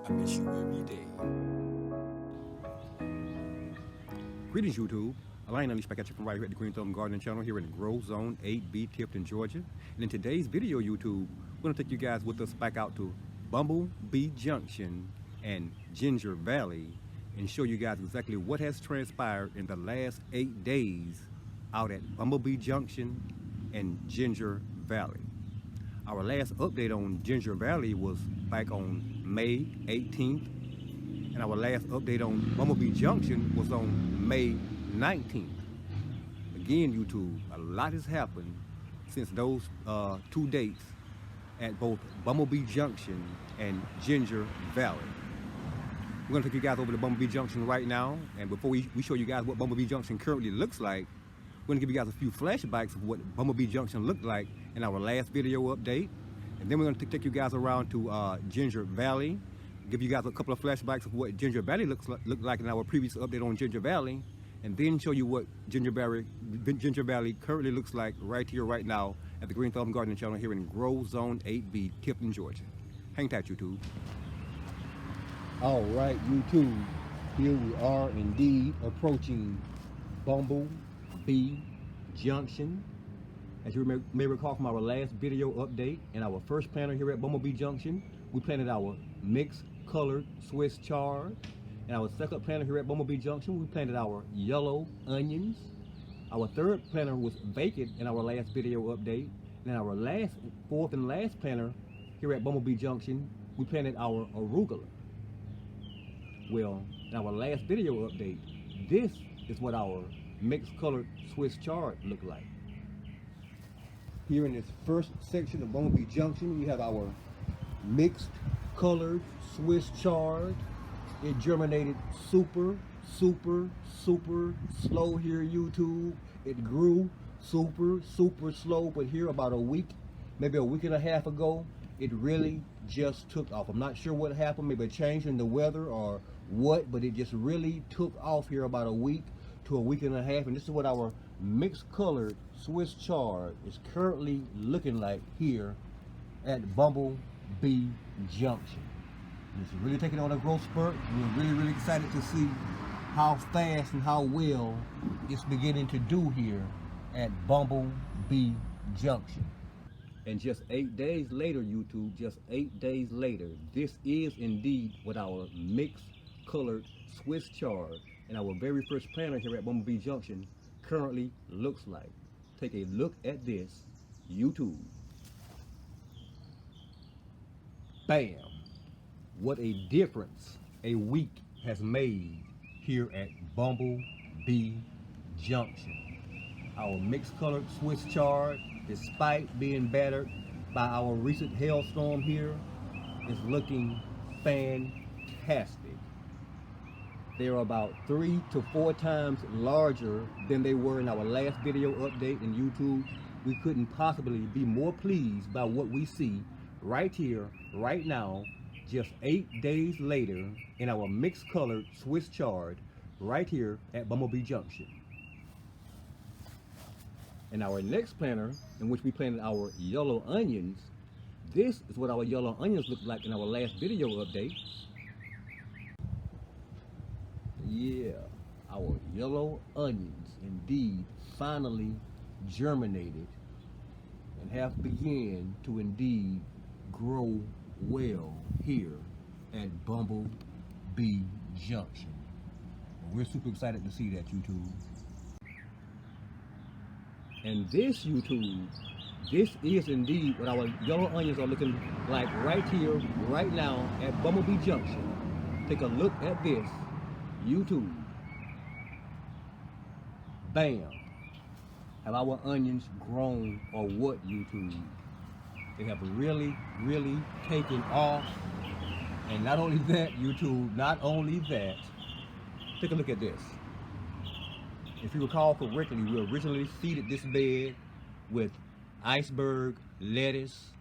I miss you every day. Greetings, YouTube. Alain Unleashed back at you from right here at the Green Thumb Gardening Channel here in Grow Zone 8B, Tifton, Georgia. And in today's video, YouTube, we're going to take you guys with us back out to BumbleBee Junction and Ginger Valley and show you guys exactly what has transpired in the last 8 days out at BumbleBee Junction and Ginger Valley. Our last update on Ginger Valley was back on May 18th, and our last update on BumbleBee Junction was on May 19th. Again, YouTube, a lot has happened since those 2 dates at both BumbleBee Junction and Ginger Valley. We're gonna take you guys over to BumbleBee Junction right now, and before we show you guys what BumbleBee Junction currently looks like, we're gonna give you guys a few flashbacks of what BumbleBee Junction looked like in our last video update, and then we're gonna take you guys around to Ginger Valley, give you guys a couple of flashbacks of what Ginger Valley looked like in our previous update on Ginger Valley, and then show you what Ginger Valley currently looks like right here, right now at the Green Thumb Gardening Channel here in Grow Zone 8B, Tifton, Georgia. Hang tight, YouTube. All right, YouTube, here we are indeed approaching BumbleBee Junction. As you may recall from our last video update, in our first planter here at BumbleBee Junction, we planted our mixed colored Swiss chard. In our second planter here at BumbleBee Junction, we planted our yellow onions. Our third planter was vacant in our last video update. And in our fourth and last planter here at BumbleBee Junction, we planted our arugula. Well, in our last video update, this is what our mixed colored Swiss chard looked like. Here in this first section of BumbleBee Junction, we have our mixed colored Swiss chard. It germinated super slow here, YouTube. It grew super slow, but here about a week, maybe a week and a half ago, it really just took off. I'm not sure what happened, maybe a change in the weather or what, but it just really took off here about a week to a week and a half. And this is what our mixed colored Swiss chard is currently looking like here at BumbleBee Junction. And it's really taking on a growth spurt. We're really excited to see how fast and how well it's beginning to do here at BumbleBee Junction. And just 8 days later, YouTube, just 8 days later, this is indeed what our mixed colored Swiss chard and our very first planter here at BumbleBee Junction currently looks like. Take a look at this, YouTube. Bam! What a difference a week has made here at BumbleBee Junction. Our mixed colored Swiss chard, despite being battered by our recent hailstorm here, is looking fantastic. They're about 3 to 4 times larger than they were in our last video update in YouTube. We couldn't possibly be more pleased by what we see right here, right now, just 8 days later in our mixed colored Swiss chard right here at BumbleBee Junction. In our next planter, in which we planted our yellow onions, this is what our yellow onions looked like in our last video update. Yeah, our yellow onions indeed finally germinated and have begun to indeed grow well here at BumbleBee Junction. We're super excited to see that, YouTube. And this, YouTube, this is indeed what our yellow onions are looking like right here, right now at BumbleBee Junction. Take a look at this, YouTube. Bam! Have our onions grown or what, YouTube? They have really taken off. And not only that, YouTube, not only that, take a look at this. If you recall correctly, we originally seeded this bed with iceberg lettuce,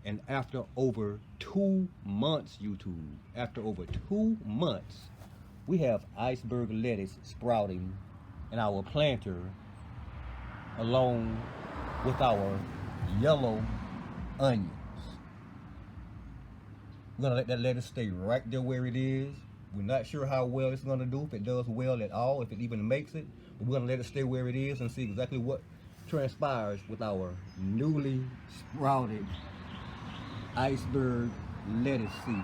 and after over 2 months, YouTube, after over 2 months, we have iceberg lettuce sprouting in our planter along with our yellow onions. We're gonna let that lettuce stay right there where it is. We're not sure how well it's gonna do, if it does well at all, if it even makes it. But we're gonna let it stay where it is and see exactly what transpires with our newly sprouted iceberg lettuce seeds.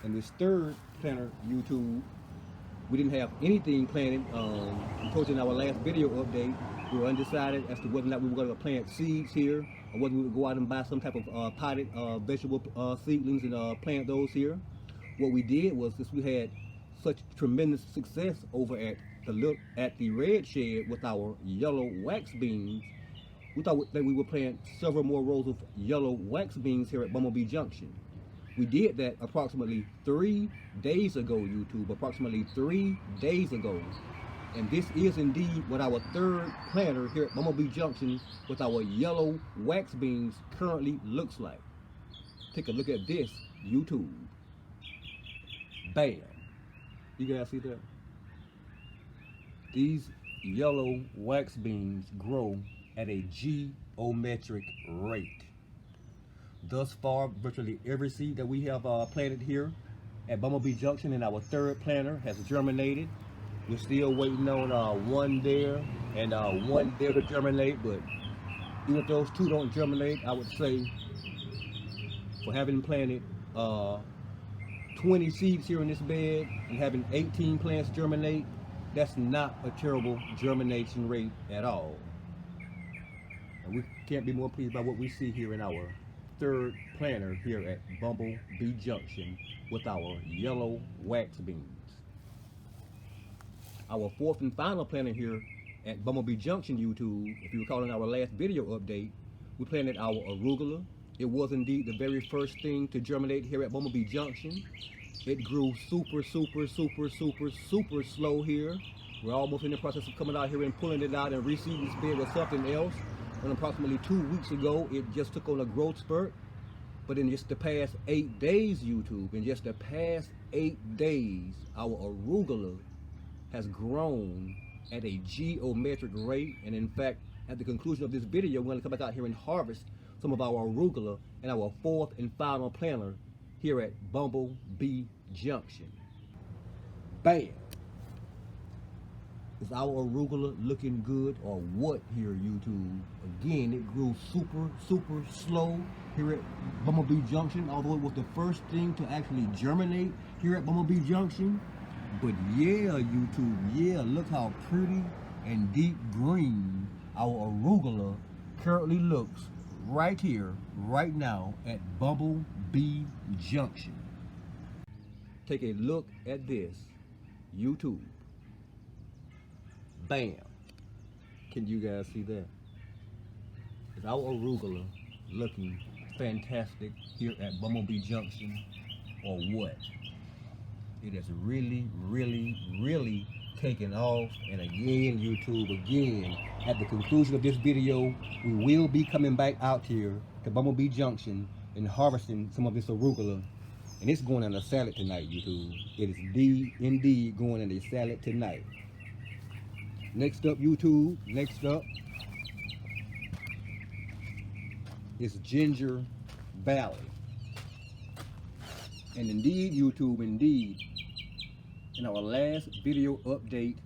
And this third planter, YouTube, we didn't have anything planted. We told you in our last video update, we were undecided as to whether or not we were going to plant seeds here, or whether we would go out and buy some type of potted vegetable seedlings and plant those here. What we did was, since we had such tremendous success over at the red shed with our yellow wax beans, we thought that we would plant several more rows of yellow wax beans here at BumbleBee Junction. We did that approximately 3 days ago, YouTube, approximately 3 days ago. And this is indeed what our third planter here at BumbleBee Junction with our yellow wax beans currently looks like. Take a look at this, YouTube. Bam. You guys see that? These yellow wax beans grow at a geometric rate. Thus far, virtually every seed that we have planted here at BumbleBee Junction in our third planter has germinated. We're still waiting on one there and one there to germinate, but even if those two don't germinate, I would say for having planted 20 seeds here in this bed and having 18 plants germinate, that's not a terrible germination rate at all. And we can't be more pleased by what we see here in our third planter here at BumbleBee Junction with our yellow wax beans. Our fourth and final planter here at BumbleBee Junction, YouTube, if you recall in our last video update, we planted our arugula. It was indeed the very first thing to germinate here at BumbleBee Junction. It grew super slow here. We're almost in the process of coming out here and pulling it out and reseeding this bed with something else. And approximately 2 weeks ago, it just took on a growth spurt. But in just the past 8 days, YouTube, in just the past 8 days, our arugula has grown at a geometric rate. And in fact, at the conclusion of this video, we're going to come back out here and harvest some of our arugula in our fourth and final planter here at BumbleBee Junction. Bam! Is our arugula looking good or what here, YouTube? Again, it grew super slow here at BumbleBee Junction, although it was the first thing to actually germinate here at BumbleBee Junction. But yeah, YouTube, yeah, look how pretty and deep green our arugula currently looks right here, right now at BumbleBee Junction. Take a look at this, YouTube. Bam. Can you guys see that? Is our arugula looking fantastic here at BumbleBee Junction or what? It has really taken off. And again, YouTube, again, at the conclusion of this video, we will be coming back out here to BumbleBee Junction and harvesting some of this arugula. And it's going in a salad tonight, YouTube. It is indeed going in a salad tonight. Next up, YouTube, next up is Ginger Valley. And indeed, YouTube, indeed, in our last video update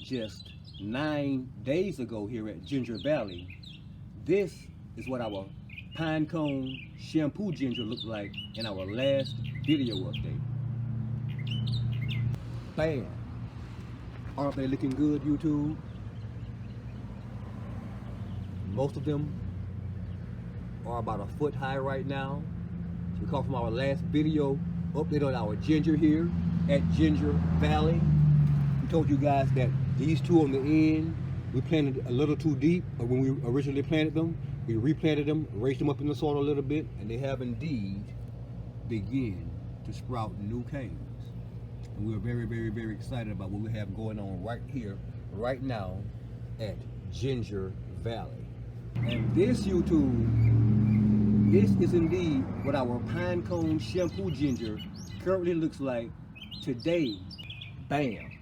just 9 days ago here at Ginger Valley, this is what our pine cone shampoo ginger looked like in our last video update. Bam! Aren't they looking good, YouTube? Most of them are about a foot high right now. So recall from our last video update on our ginger here at Ginger Valley. We told you guys that these two on the end, we planted a little too deep, but when we originally planted them, we replanted them, raised them up in the soil a little bit, and they have indeed begun to sprout new canes. And we're very excited about what we have going on right here, right now at Ginger Valley. And this, YouTube, this is indeed what our pine cone shampoo ginger currently looks like today. Bam!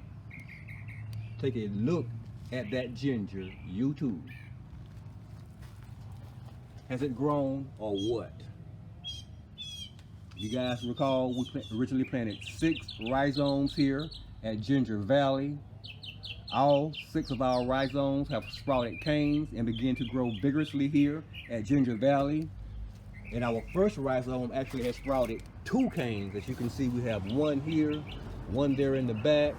Take a look at that ginger, YouTube. Has it grown or what? You guys recall we originally planted 6 rhizomes here at Ginger Valley. All 6 of our rhizomes have sprouted canes and begin to grow vigorously here at Ginger Valley. And our first rhizome actually has sprouted 2 canes. As you can see, we have 1 here, 1 there in the back,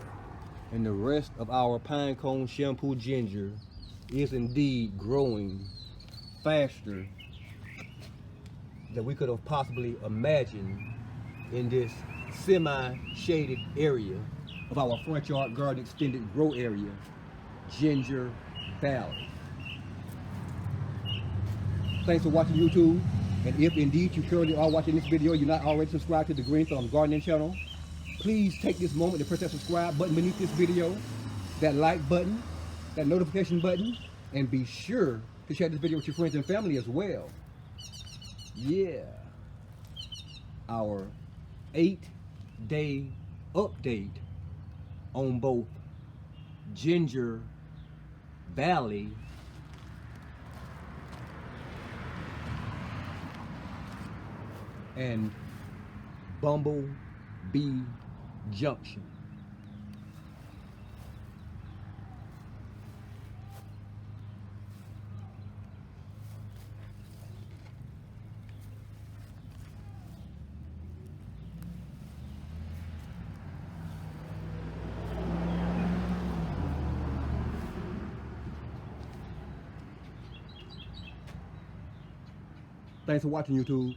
and the rest of our pine cone shampoo ginger is indeed growing faster than we could have possibly imagined in this semi-shaded area of our front yard garden extended grow area, Ginger Valley. Thanks for watching YouTube. And if indeed you currently are watching this video, you're not already subscribed to the Green Thumb Gardening channel, please take this moment to press that subscribe button beneath this video, that like button, that notification button, and be sure to share this video with your friends and family as well. Yeah. Our 8-day update on both Ginger Valley and BumbleBee Junction. Thanks for watching, YouTube.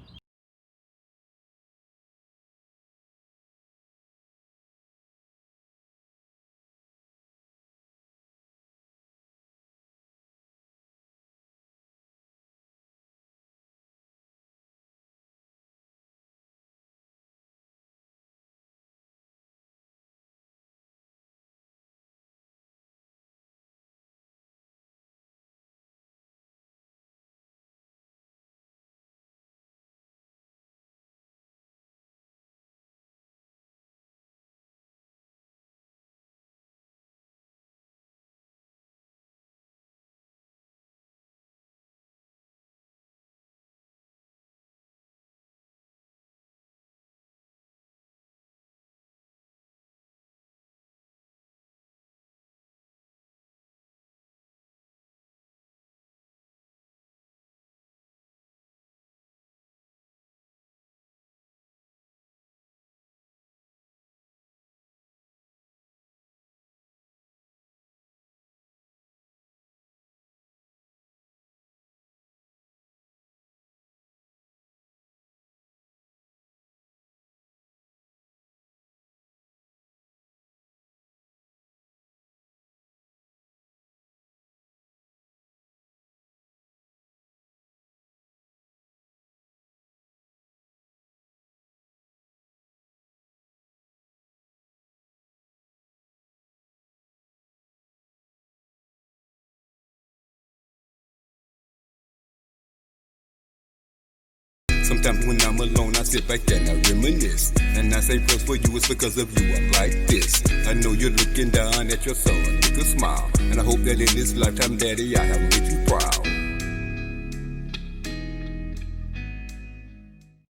Sometimes when I'm alone, I sit back and I reminisce. And I say plus for you, it's because of you I'm like this. I know you're looking down at your son with a smile. And I hope that in this lifetime, Daddy, I have made you proud.